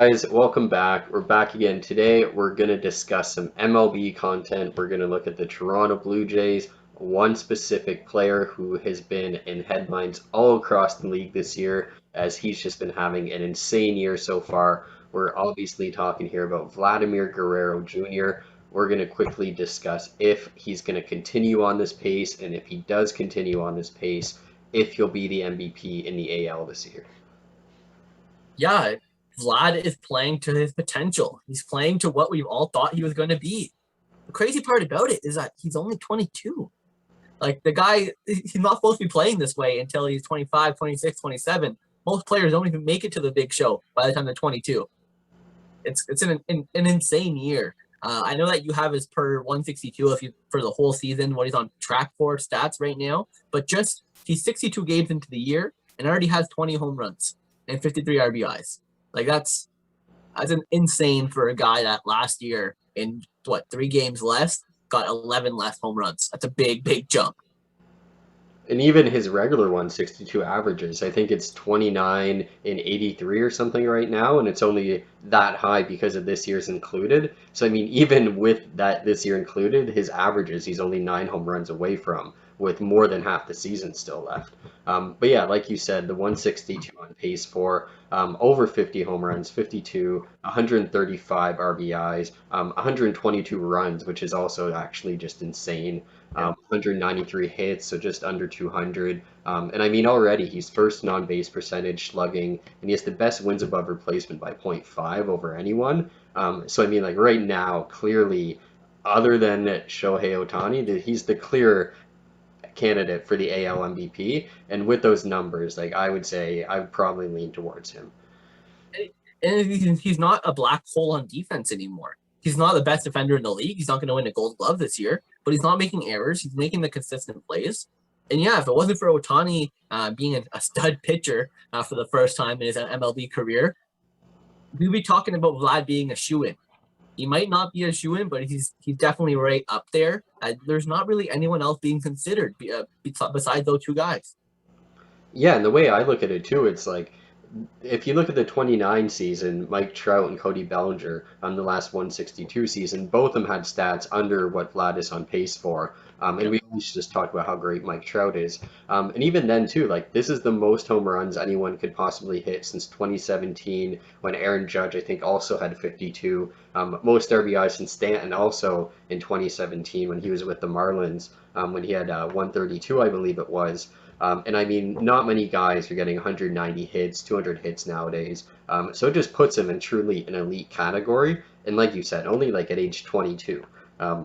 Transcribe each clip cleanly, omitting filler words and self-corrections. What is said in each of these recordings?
Guys, welcome back. We're back again. Today, we're going to discuss some MLB content. We're going to look at the Toronto Blue Jays, one specific player who has been in headlines all across the league this year, as he's just been having an insane year so far. We're obviously talking here about Vladimir Guerrero Jr. We're going to quickly discuss if he's going to continue on this pace, and if he does continue on this pace, if he'll be the MVP in the AL this year. Yeah, Vlad is playing to his potential. He's playing to what we've all thought he was going to be. The crazy part about it is that he's only 22. Like the guy, he's not supposed to be playing this way until he's 25, 26, 27. Most players don't even make it to the big show by the time they're 22. It's an insane year. I know that you have his per 162 if you for the whole season what he's on track for stats right now, but just he's 62 games into the year and already has 20 home runs and 53 RBIs. Like that's an insane for a guy that last year in 3 games less got 11 less home runs. That's a big jump. And even his regular 162 averages, I think it's 29 in 83 or something right now, and it's only that high because of this year's included. So I mean, even with that this year included, his averages he's only 9 home runs away from, with more than half the season still left. But yeah, like you said, the 162 on pace for over 50 home runs, 52, 135 RBIs, 122 runs, which is also actually just insane. Yeah. 193 hits, so just under 200. And I mean, already he's first non-base percentage slugging, and he has the best wins above replacement by .5 over anyone. So I mean, like right now, clearly, other than Shohei Ohtani, he's the clear candidate for the AL MVP. And with those numbers, like I would say, I would probably lean towards him. And he's not a black hole on defense anymore. He's not the best defender in the league. He's not going to win a Gold Glove this year, but he's not making errors. He's making the consistent plays. And yeah, if it wasn't for Ohtani being a stud pitcher for the first time in his MLB career, we'd be talking about Vlad being a shoe-in. He might not be a shoe-in, but he's definitely right up there. There's not really anyone else being considered besides those two guys. Yeah, and the way I look at it too, it's like if you look at the 29 season, Mike Trout and Cody Bellinger on the last 162 season, both of them had stats under what Vlad is on pace for. And Yep. we always just talked about how great Mike Trout is. And even then, too, like this is the most home runs anyone could possibly hit since 2017, when Aaron Judge, I think, also had 52. Most RBI since Stanton, also in 2017, when he was with the Marlins, when he had 132, I believe it was. And I mean, not many guys are getting 190 hits, 200 hits nowadays. So it just puts him in truly an elite category. And like you said, only like at age 22.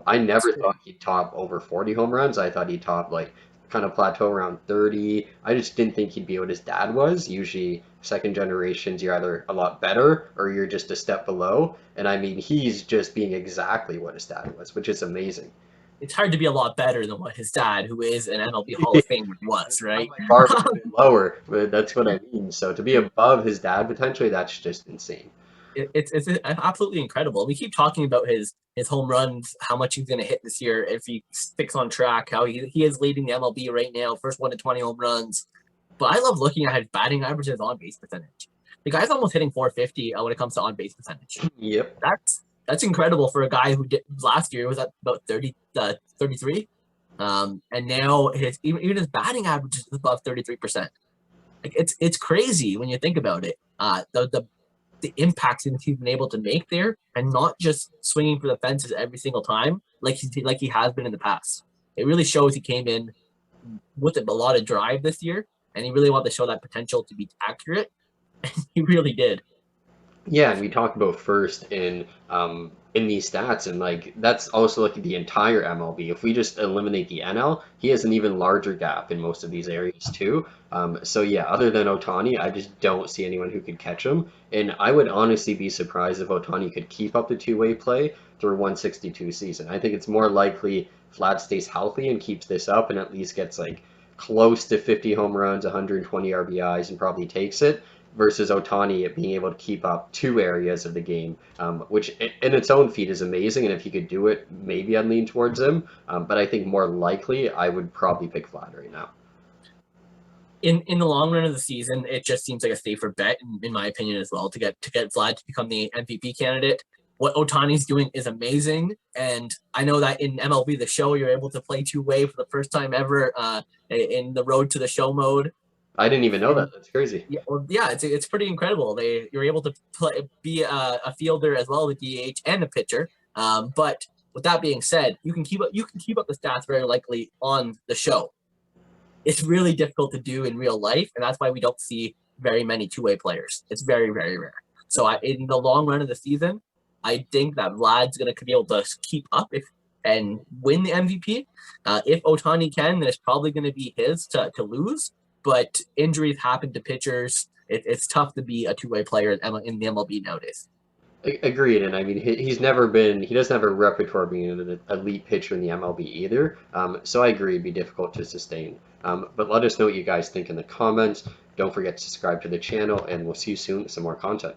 I never thought he'd top over 40 home runs. I thought he'd top like kind of plateau around 30. I just didn't think he'd be what his dad was. Usually, second generations, you're either a lot better or you're just a step below. And I mean, he's just being exactly what his dad was, which is amazing. It's hard to be a lot better than what his dad, who is an MLB Hall of Famer, was, right? My bar was a bit lower, but that's what I mean. So to be above his dad potentially, that's just insane. It's absolutely incredible. We keep talking about his home runs, how much he's going to hit this year if he sticks on track, how he is leading the MLB right now, first 1 to 20 home runs. But I love looking at his batting averages on base percentage. The guy's almost hitting 450 when it comes to on base percentage. Yep. That's incredible for a guy who did last year was at about 33. And now even his batting average is above 33%. Like it's crazy when you think about it. The impacts he's been able to make there, and not just swinging for the fences every single time like he has been in the past. It really shows he came in with a lot of drive this year, and he really wanted to show that potential to be accurate, and he really did. Yeah, and we talked about first in these stats, and like that's also like the entire MLB. If we just eliminate the NL, he has an even larger gap in most of these areas too. So yeah, other than Ohtani, I just don't see anyone who could catch him. And I would honestly be surprised if Ohtani could keep up the two-way play through 162 season. I think it's more likely Vlad stays healthy and keeps this up and at least gets like close to 50 home runs, 120 RBIs, and probably takes it versus Ohtani being able to keep up two areas of the game, which in its own feat is amazing. And if he could do it, maybe I'd lean towards him. But I think more likely I would probably pick Vlad right now. in the long run of the season, it just seems like a safer bet, in my opinion, as well, to get Vlad to become the MVP candidate. What Ohtani's doing is amazing, and I know that in MLB The Show, you're able to play two-way for the first time ever in the Road to the Show mode. I didn't even know And that. That's crazy. yeah, it's pretty incredible. You're able to be a fielder as well, the DH and the pitcher. But with that being said, you can keep up the stats very likely on the show. It's really difficult to do in real life, and that's why we don't see very many two-way players. It's very, very rare. So in the long run of the season, I think that Vlad's going to be able to keep up and win the MVP. If Ohtani can, then it's probably going to be his to lose. But injuries happen to pitchers. It's tough to be a two-way player in the MLB nowadays. Agreed, and I mean he doesn't have a repertoire of being an elite pitcher in the MLB either. So I agree it'd be difficult to sustain. But let us know what you guys think in the comments. Don't forget to subscribe to the channel, and we'll see you soon with some more content.